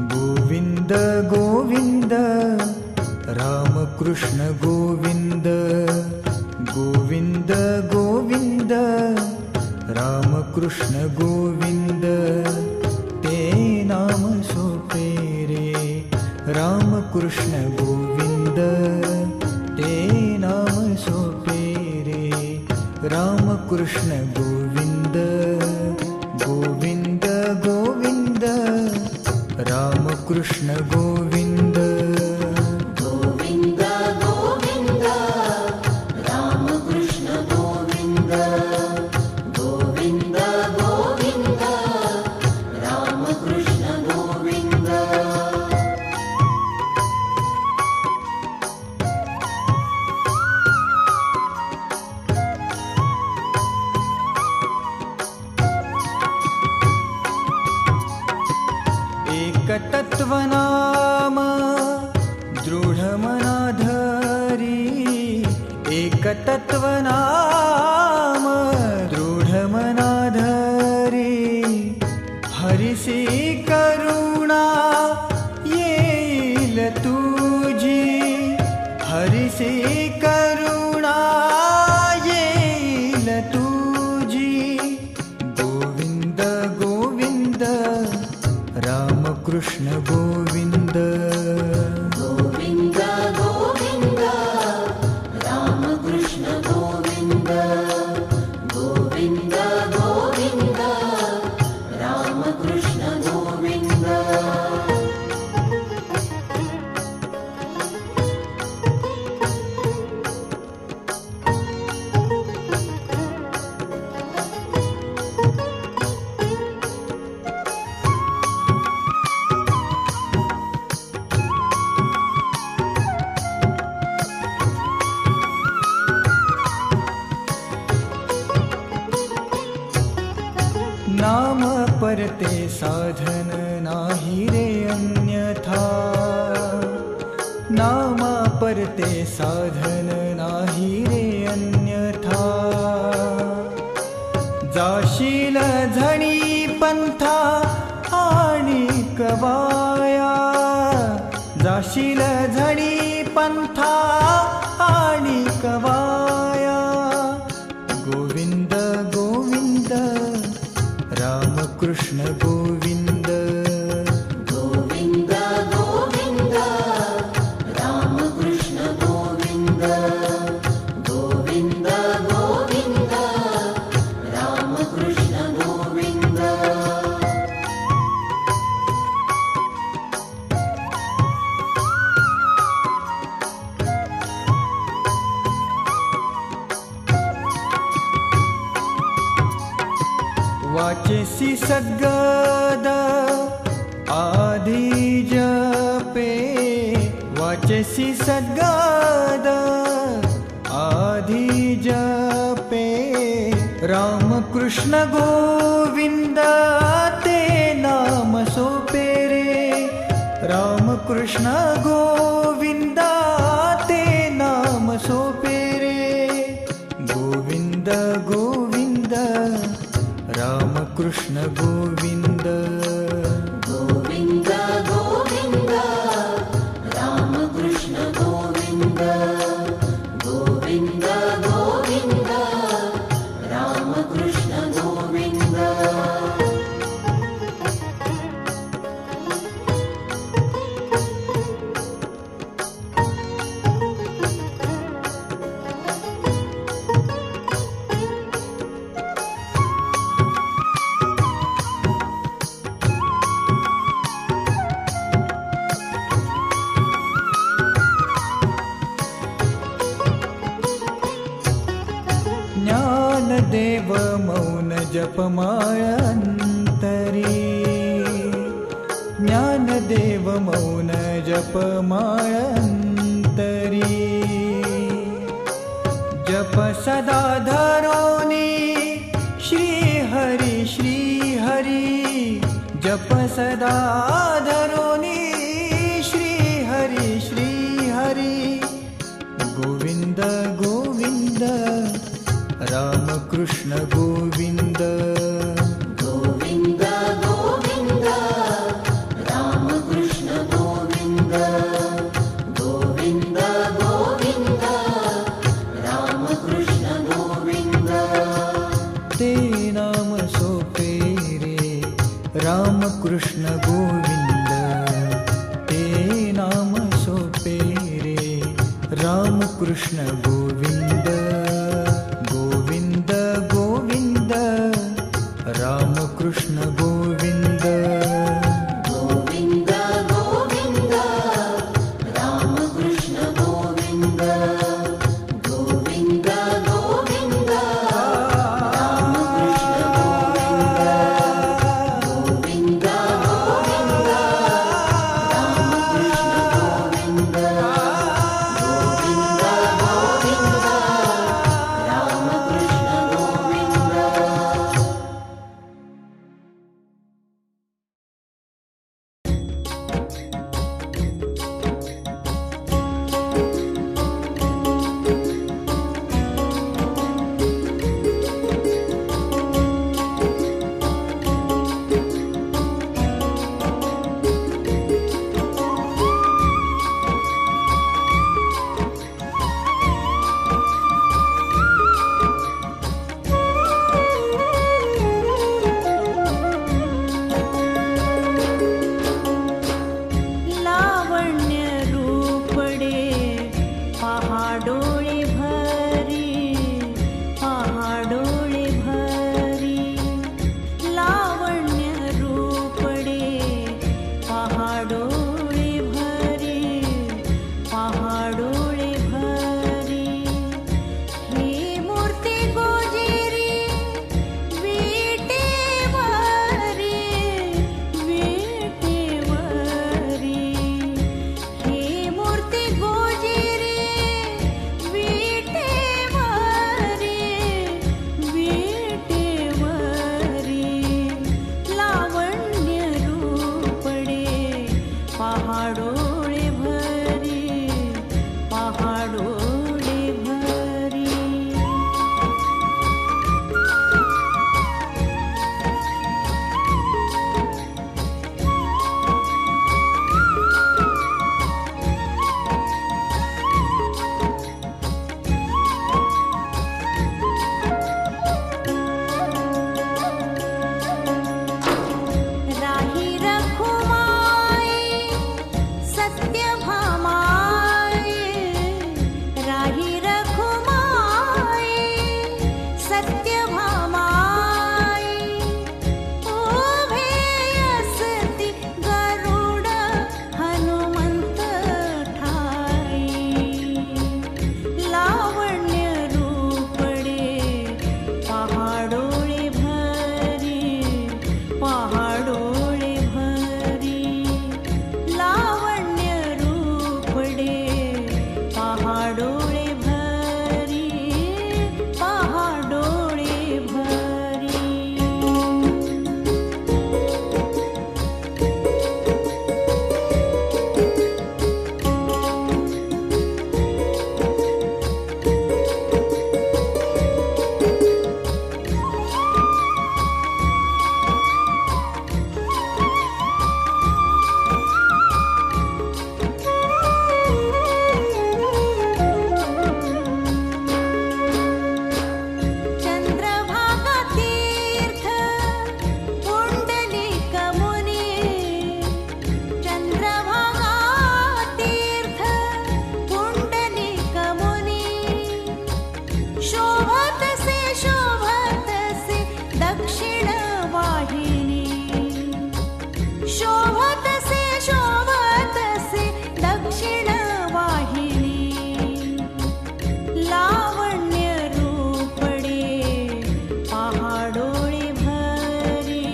गोविंद गोविंद रामकृष्ण गोविंद गोविंद गोविंद रामकृष्ण गोविंद ते नाम सोपे रे रामकृष्ण गोविंद ते नाम सोपे रे रामकृष्ण गोविंद गोविंद गोविंद रामकृष्ण गोविंद गोविंद गोविंद रामकृष्ण गोविंद गोविंद गोविंद रामकृष्ण गोविंद एकतत्वनाम दृढमनाधरी एकतत्वनाम दृढमनाधरी हरिसी करुणा येईल तुझी हरिसी करुणा येईल तुझी गोविंद गोविंद रामकृष्ण गोविंद गोविंद गोविंद रामकृष्ण गोविंद गोविंद गोविंद रामकृष्ण गोविंद नाम परते साधन नाही रे अन्यथा नाम परते साधन नाही रे अन्यथा जाशील झणी पंथा आणि कवाया जाशील झणी पंथा आणि कवाया गोविंद गोविंद रामकृष्ण गोविंद गोविंद गोविंद रामकृष्ण गोविंद गोविंद गोविंद रामकृष्ण गोविंद वाचेसी सद्गद आदि जपे वाचेसी सद्गद आदि जपे रामकृष्ण गोविंद ते नाम सोपे रे रामकृष्ण गोविंद ते नाम सोपे रे गोविंद गोविंद रामकृष्ण गोविंद गोविंद गोविंद रामकृष्ण गोविंद गोविंद गोविंद रामकृष्ण गोविंद ज्ञानदेव मौन जपमाळ अंतरी ज्ञानदेव मौन जपमाळ अंतरी जप सदा धरोनी श्री हरी जप सदा धरोनी श्री हरी गोविंद गोविंद रामकृष्ण गोविंद राम कृष्ण गोविंद ते नाम सोपे रे. राम कृष्ण गोविंद गोविंद गोविंद राम कृष्ण गोविंद. गोविंद गोविंद राम कृष्ण गोविंद. गोविंद गोविंद राम कृष्ण गोविंद. गोविंद गोविंद राम कृष्ण गोविंद. गोविंद गोविंद राम कृष्ण गोविंद. लावण्य रूपडे पहाडोळे भरी, पहाडोळे भरी. लावण्य रूपडे पहाडोळे भरी, पहाडोळे भरी. ही मूर्ती गोजेरी विटेवरी, विटेवरी. ही मूर्ती गोजेरी विटेवरी, विटेवरी. लावण्य रूपडे पहाडोळे भरी, पहाडोळे भरी. राही रखुमाई सत्यभामाई, राही रखुमाई सत्यभामाई. उभे असती गरुड हनुमंत ठाई. लावण्य रूपडे पहाडोळे भरी, पहाडोळे भरी. लावण्य रूपडे पहाडोळे भरी, पहाडोळे भरी. चंद्रभागा तीर्थ पुंडलिक मुनी, चंद्रभागा तीर्थ पुंडलिक मुनी. शोभत से दक्षिण वाहिनी, शोभत से दक्षिण वाहिनी. लावण्य रूपडे पहाडोळे भरी,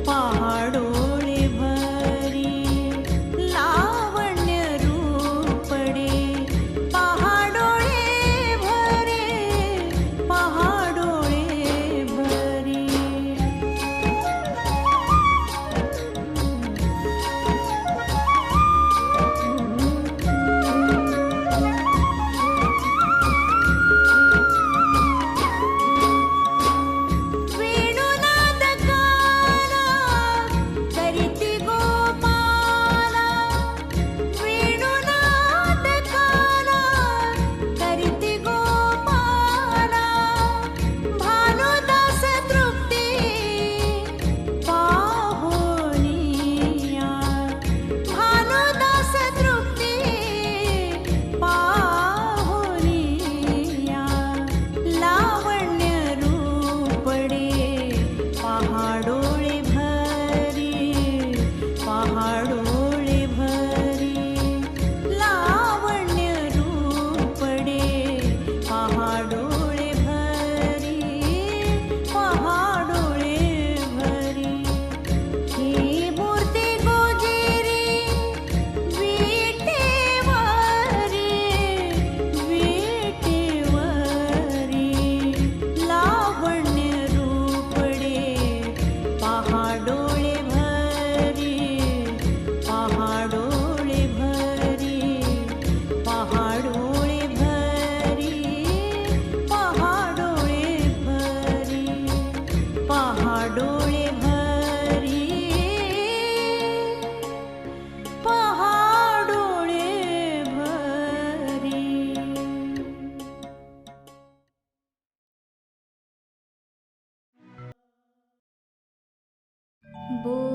पहाडोळे भरी. लावण्य रूपडे पहाडोळे भरी, पहाडोळे भरी. वेणुनाद गाना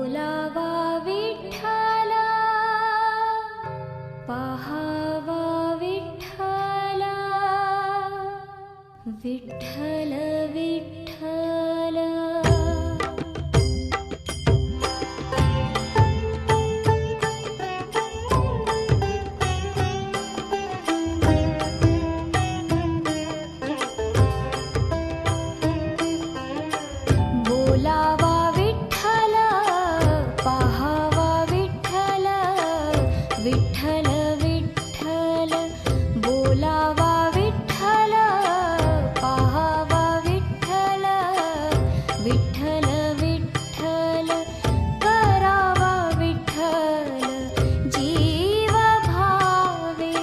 बोलावा विठ्ठला पाहावा विठ्ठला विठ्ठल विठ्ठल बोलावा विठ्ठला पाहावा विठ्ठला विठ्ठल विठ्ठल बोलावा विठ्ठला पाहावा विठ्ठला विठ्ठल विठ्ठल करावा विठ्ठल जीव भावे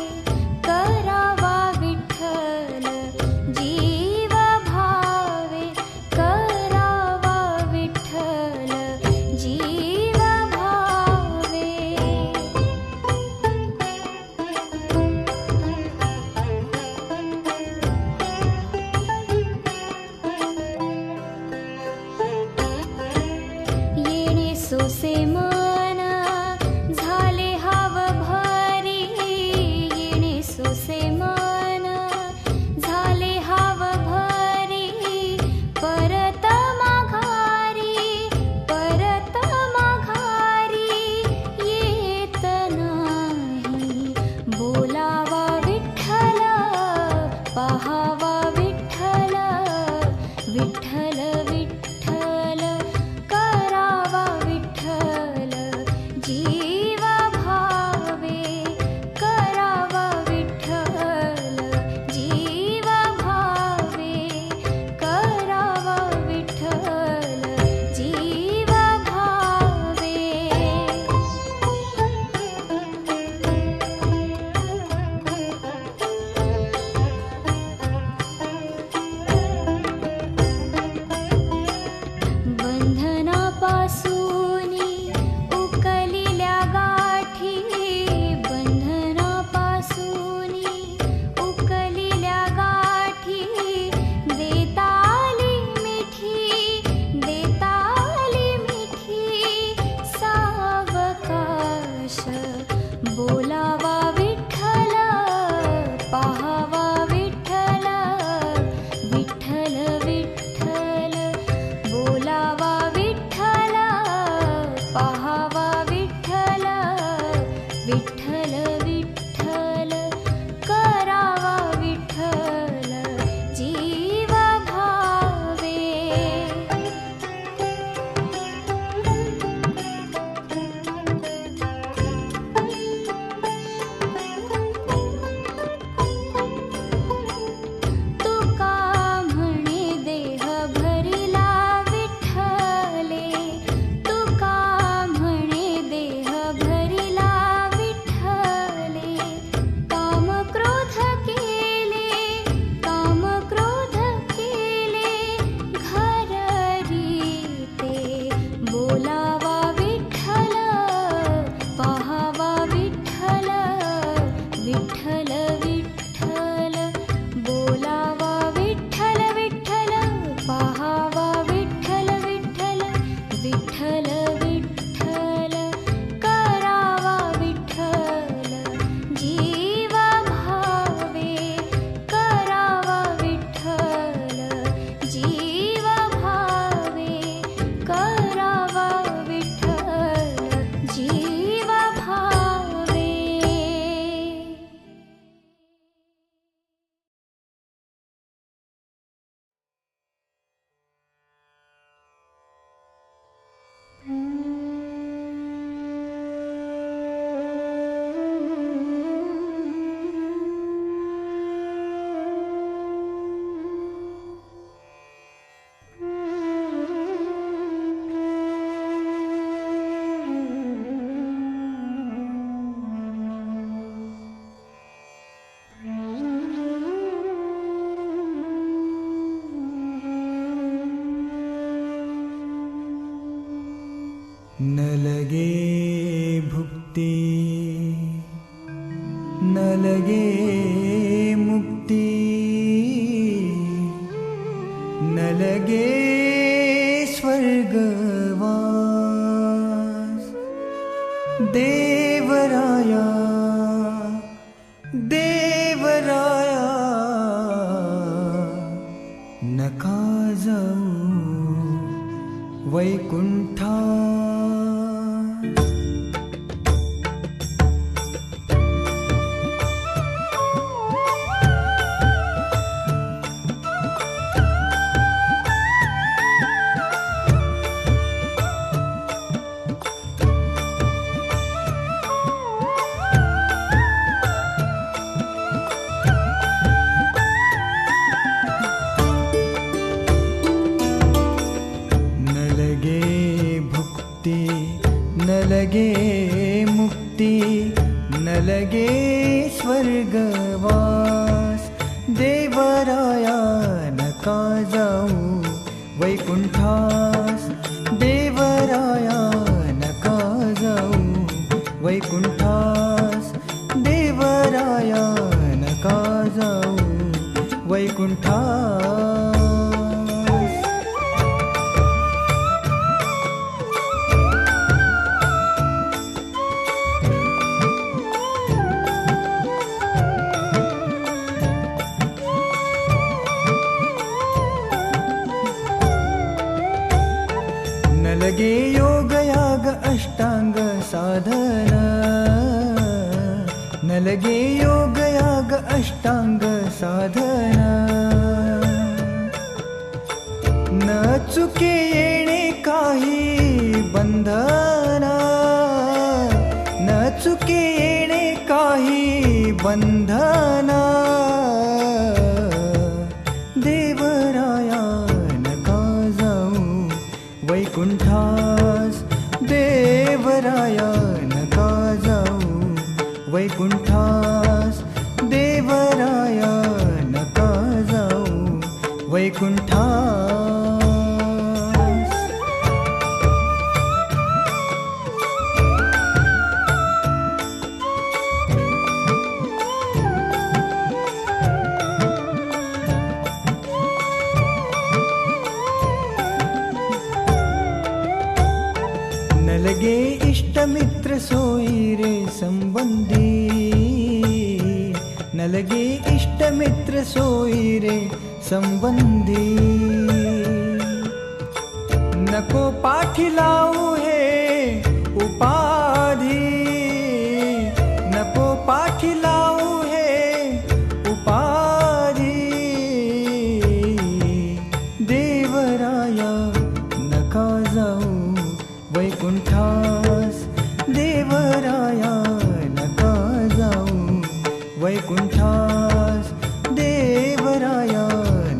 करावा विठ्ठल जीव भावे करावा विठ्ठल जीव भावे येणे सोसे मन झाले हाव भारी येणे सोसे मन झाले हाव भारी परत माघारी येत नाही बोलावा विठ्ठला पाहावा विठ्ठला विठ्ठल विठ्ठल करावा विठ्ठल जीव भावे करावा विठ्ठल जीव भावे करावा विठ्ठल जीव भावे बंधनापासूनी उकलिल्या गाठी बंधनापासूनी उकलिल्या गाठी देताली मिठी सावकाश बोलावा विठ्ठला पाहावा विठ्ठला विठ्ठल विठ्ठल बोलावा विठ्ठला पाहावा विठ्ठला विठ्ठल विठ्ठल करावा विठ्ठल जीव भावे तुका म्हणे देह भरिला विठ्ठले तुका म्हणे देह भरिला विठ्ठले काम क्रोध केले घररी ते बोलावा विठ्ठला पाहावा विठ्ठला विठ्ठल विठ्ठल बोलावा विठ्ठल विठ्ठल पाहावा विठ्ठल विठ्ठल विठ्ठल विठ्ठल करावा विठ्ठल जीव भावे करावा विठ्ठल जीव भावे करावा विठ्ठल जीव भावे न लगे भुक्ति न लगे मुक्ति न लगे स्वर्गवास देवराया देवराया नका जाऊ वैकुंठा न लगे मुक्ति न लगे स्वर्गवास देवराया नका जाऊ वैकुंठास देवराया नका जाऊ वैकुंठास देवराया नका जाऊ वैकुंठास न लगे योग याग अष्टांग साधन न लगे योग याग अष्टांग साधन न चुके येणे काही बंधन न चुके येणे काही बंधन देवराया नका जाऊ वैकुंठास देवराया नका जाऊ वैकुंठास देवराया नका जाऊ वैकुंठास न लगे इष्ट मित्र सोई रे संबंधी न लगे इष्ट मित्र सोई रे संबंधी नको पाठी लावू हे उपाधी नको पाठी लावू हे उपाधी देवराया नका जाऊ वैकुंठास देवराया नका जाऊ वैकुंठास देवराया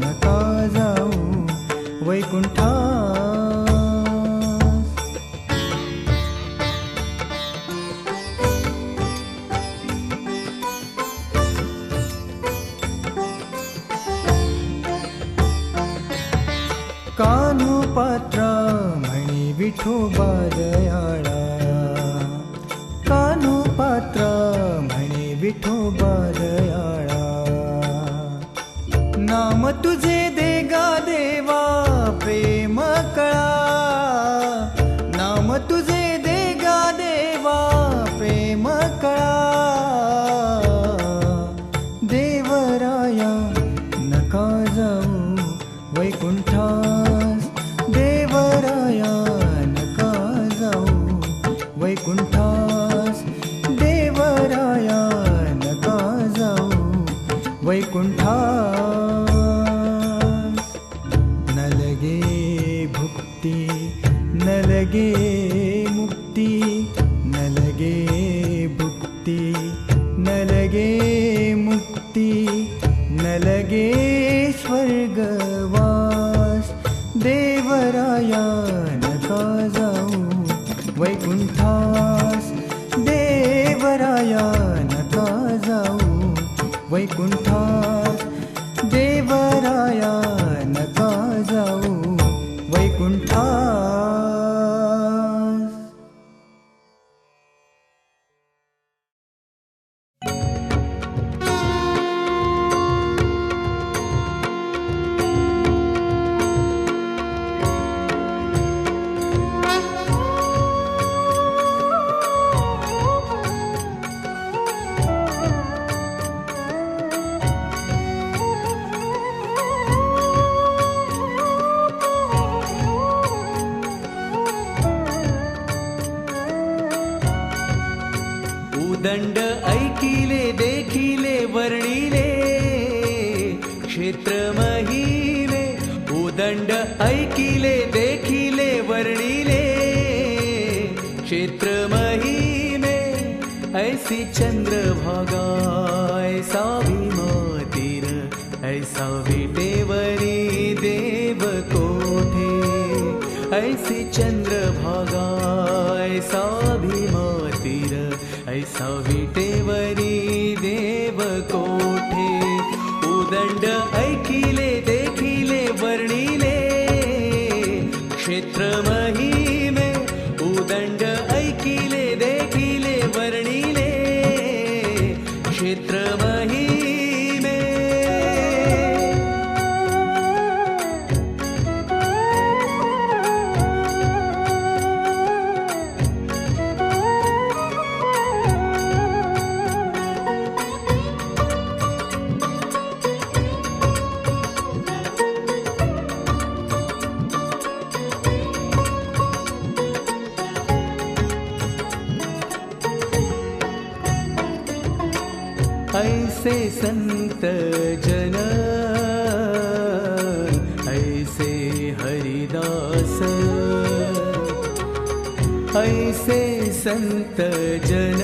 नका जाऊ वैकुंठास कान्हू पात्र म्हणे विठोबा दयाळा कान्हू पात्र म्हणे विठोबा दयाळा नाम तुझे देगा देवा प्रेम कळा नाम तुझे देगा देवा प्रेम कळा देवराया नका जाऊ वैकुंठास देवराया नका जाऊ वैकुंठास देवराया नका जाऊ वैकुंठास न लगे भुक्ती न लगे मुक्ती न लगे भुक्ती न लगे मुक्ती न लगे स्वर्गवास देवराया नका जाऊ वैकुंठास देवराया नका जाऊ वैकुंठास देवराया नका जाऊ वैकुंठास उदंड ऐकिले देखिले वर्णिले क्षेत्र महिमे उदंड ऐकिले देखिले वर्णिले क्षेत्र महिमे ऐसी चंद्रभागा ऐसा भीमातीर ऐसा विटेवरी देव कोठे ऐसी चंद्रभागा ऐसा भीमातीर ऐसा विटेवरी देव कोठे उदंड ऐकिले देखिले वर्णिले क्षेत्र महिमे उदंड ऐकिले देखिले वर्णिले क्षेत्र महिमे ऐसे संत जन ऐसे हरिदास ऐसे संत जन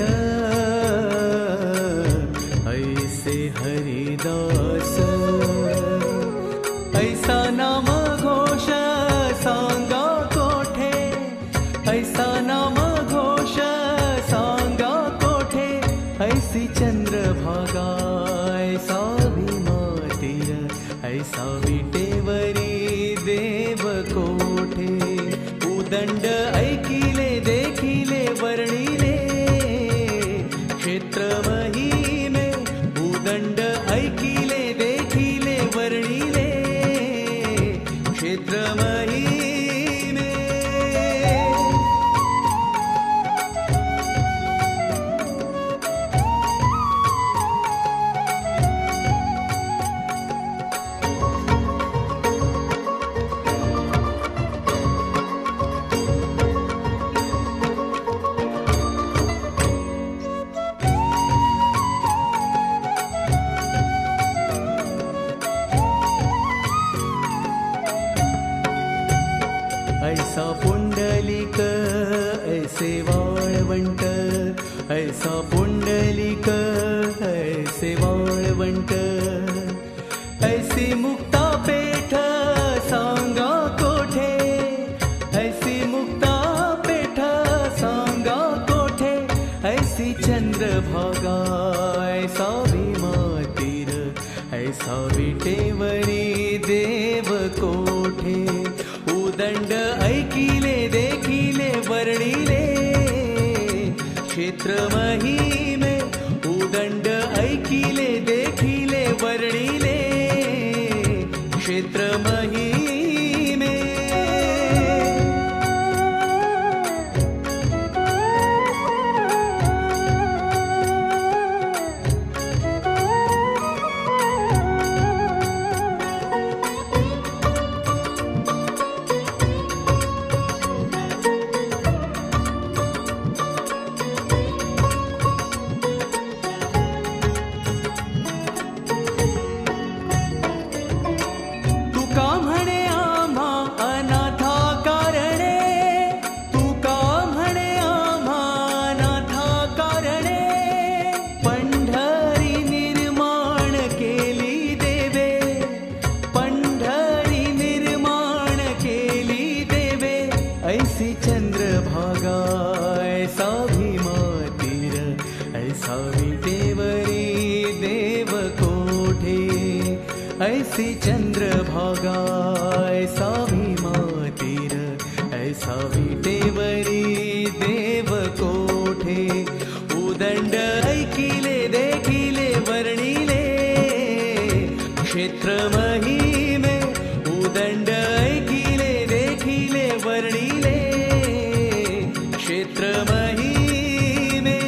ऐसे हरिदास ऐसा नाम घोष सांगा कोठे ऐसा नाम घोष सांगा कोठे ऐसी चंद्रभागा ऐसा भीमातीर ऐसा विटेवरी देव कोठे उदंड ऐकिले देखिले वर्णिले क्षेत्र महिमे उदंड ऐकिले देखिले वर्णिले क्षेत्र महिमे ऐसा पुंडलिक ऐसे वाळवंट ऐसा पुंडलिक ऐसे वाळवंट ऐसी मुक्ता पेठ सांगा कोठे ऐसी मुक्ता पेठ सांगा कोठे ऐसी चंद्रभागा ऐसा भीमातीर ऐसा विटेवरी देव कोठे उदंड ऐकिले देखिले वर्णिले क्षेत्र महिमे उदंड ऐकिले देखिले वर्णिले क्षेत्र महिमे ऐसी चंद्रभागा ऐसा भीमातीर ऐसा विटेवरी देव कोठे ऐसी चंद्रभागा ऐसा भीमातीर ऐसा विटेवरी देव कोठे उदंड ऐकिले देखिले वर्णिले क्षेत्र महिमे उदंड ऐकिले देखिले वर्णिले क्षेत्र महिमे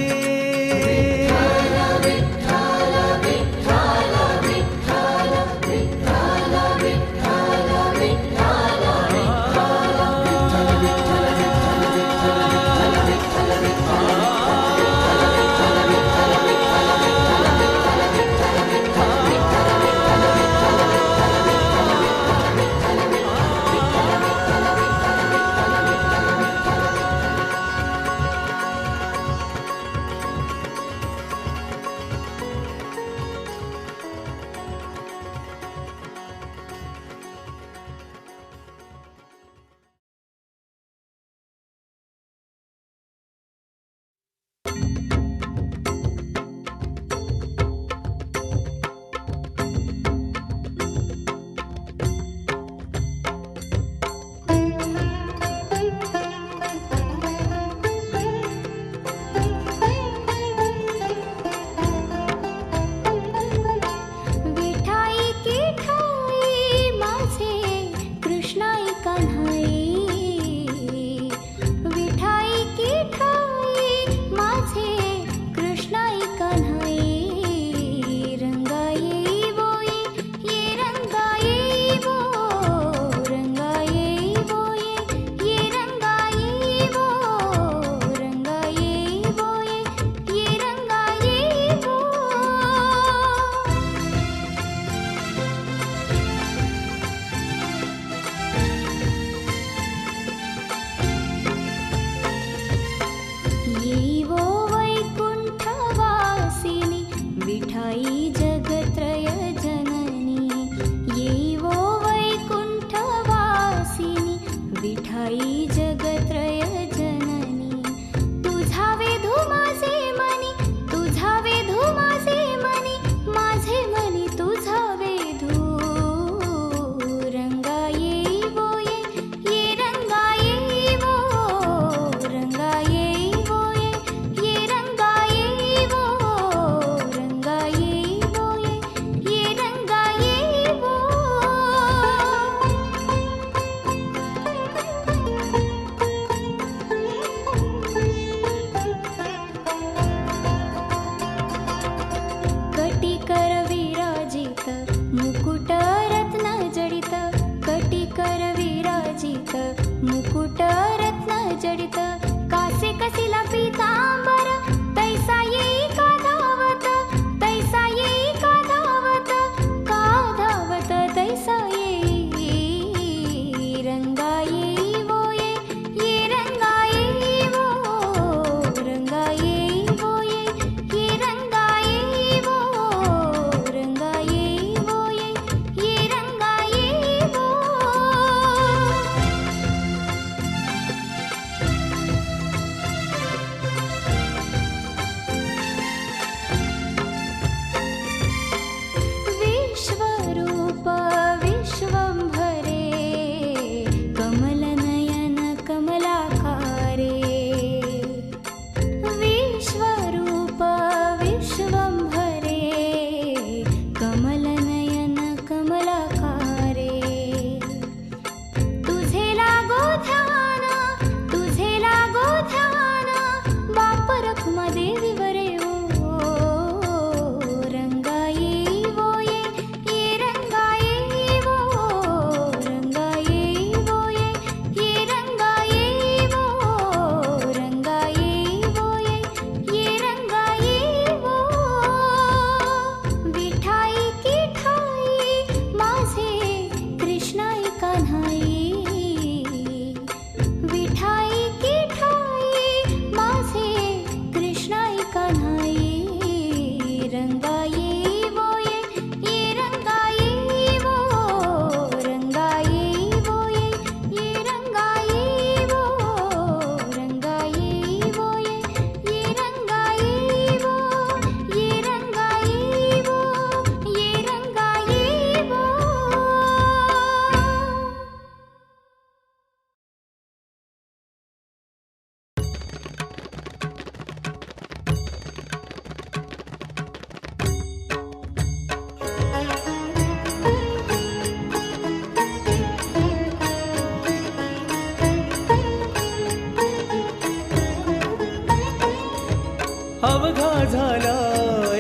अवघा झाला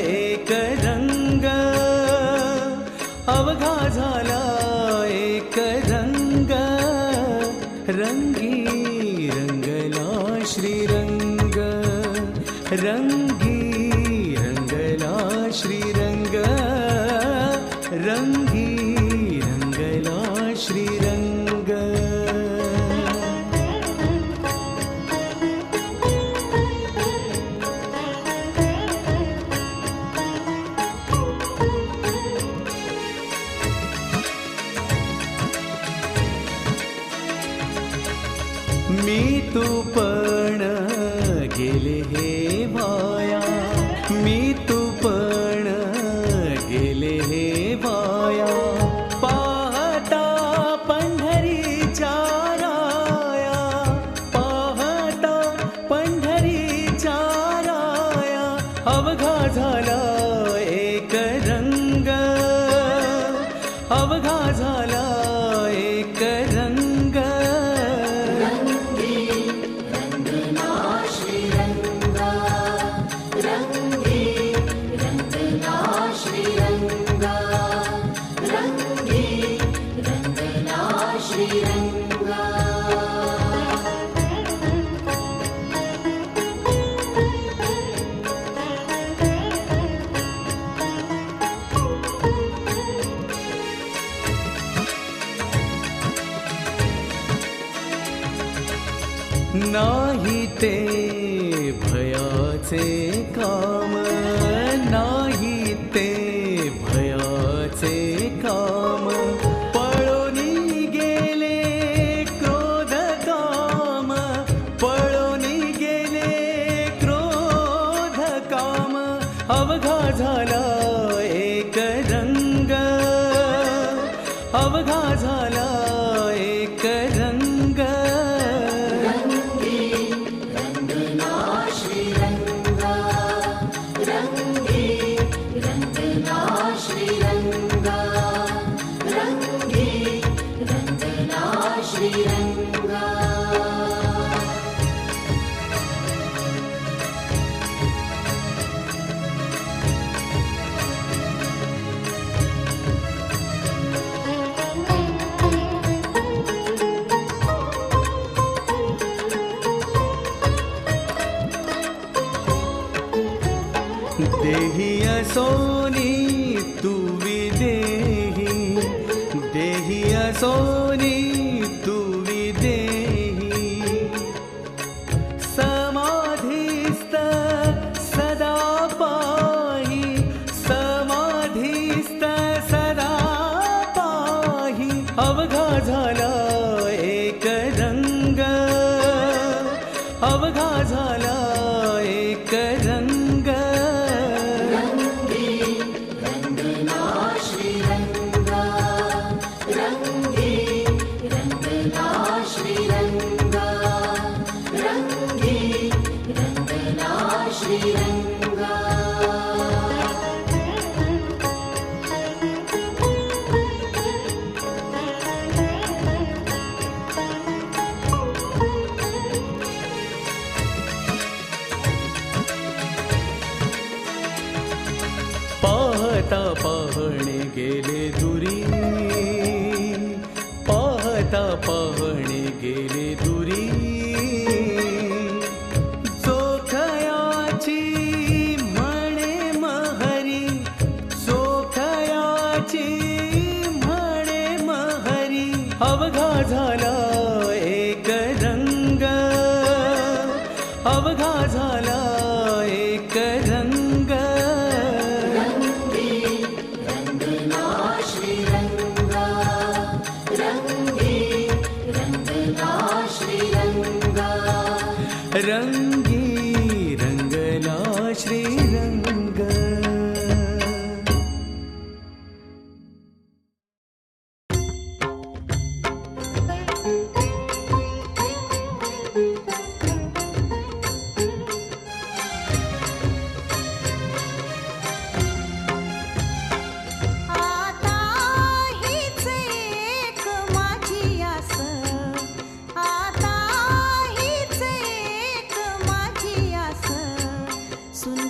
एक रंग, अवघा झाला एक रंग, रंगी रंगला श्रीरंग, रंगी रंगला श्रीरंग, रंगी रंगला श्रीरंग. मी तू पण गेले हे वाया, मी तू पण गेले हे वाया, पाहता पंढरीच्या राया, पाहता पंढरीच्या राया, अवघा झाला एक रंग, अवघा झाला एक रंग. नाही ते भयाचे काम, नाही ते भयाचे काम, पळोनी गेले क्रोध काम, पळोनी गेले क्रोध काम, अवघा झाला एक रंग, अवघा झाला एक रंग. देही असोनी तू विदेही, देही असोनी तू विदेही, समाधीस्थ सदा पाही, समाधीस्थ सदा पाही, अवघा झाला एक रंग, अवघा झाला एक रंग. पाहता पाहणे गेले दुरी, पाहता पाहणे गेले दुरी, चोखयाची म्हणे महरी, चोखयाची म्हणे महरी, अवघा झाला एक रंग, अवघा झाला एक रंग. रंगी रंगला श्रीरंग. आता हीच एक माझी आस, आता हीच एक माझी आस, सुन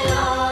दया